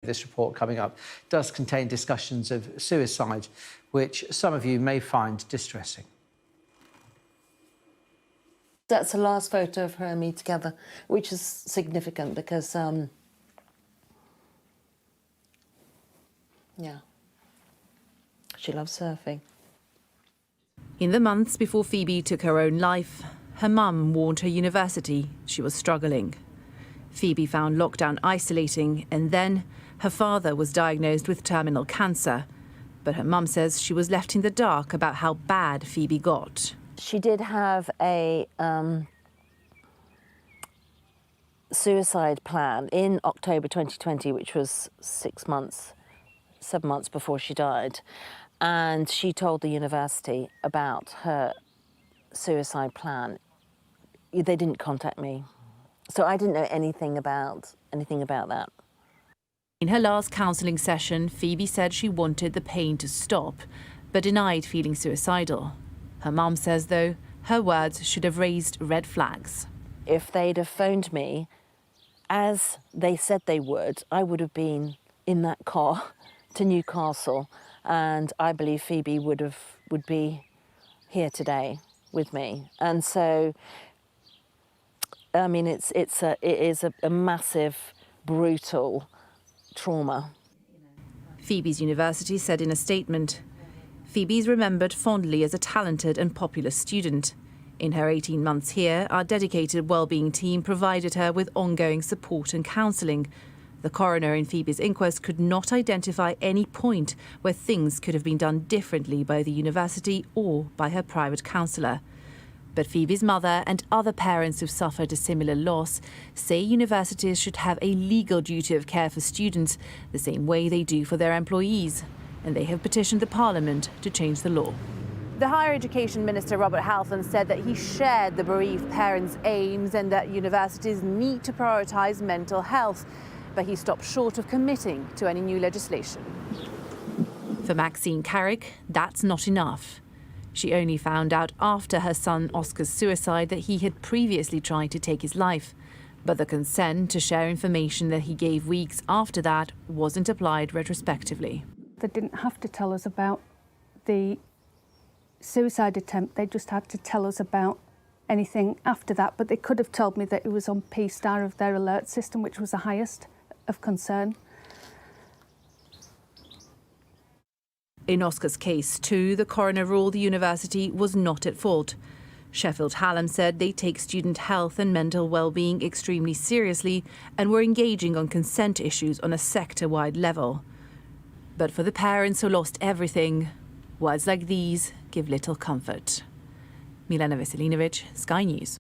This report coming up does contain discussions of suicide, which some of you may find distressing. That's the last photo of her and me together, which is significant because, yeah, she loves surfing. In the months before Phoebe took her own life, her mum warned her university she was struggling. Phoebe found lockdown isolating, and then her father was diagnosed with terminal cancer. But her mum says she was left in the dark about how bad Phoebe got. She did have a suicide plan in October 2020, which was 7 months before she died. And she told the university about her suicide plan. They didn't contact me. So I didn't know anything about that. In her last counselling session, Phoebe said she wanted the pain to stop, but denied feeling suicidal. Her mum says, though, her words should have raised red flags. If they'd have phoned me, as they said they would, I would have been in that car to Newcastle, and I believe Phoebe would be here today with me. And so, I mean, it is a massive, brutal trauma. Phoebe's university said in a statement, Phoebe's remembered fondly as a talented and popular student. In her 18 months here, our dedicated wellbeing team provided her with ongoing support and counselling. The coroner in Phoebe's inquest could not identify any point where things could have been done differently by the university or by her private counsellor. But Phoebe's mother and other parents who've suffered a similar loss say universities should have a legal duty of care for students the same way they do for their employees. And they have petitioned the Parliament to change the law. The Higher Education Minister, Robert Halfon, said that he shared the bereaved parents' aims and that universities need to prioritise mental health. But he stopped short of committing to any new legislation. For Maxine Carrick, that's not enough. She only found out after her son Oscar's suicide that he had previously tried to take his life. But the consent to share information that he gave weeks after that wasn't applied retrospectively. They didn't have to tell us about the suicide attempt. They just had to tell us about anything after that. But they could have told me that it was on P-star of their alert system, which was the highest of concern. In Oscar's case too, the coroner ruled the university was not at fault. Sheffield Hallam said they take student health and mental well-being extremely seriously and were engaging on consent issues on a sector-wide level. But for the parents who lost everything, words like these give little comfort. Milena Veselinovic, Sky News.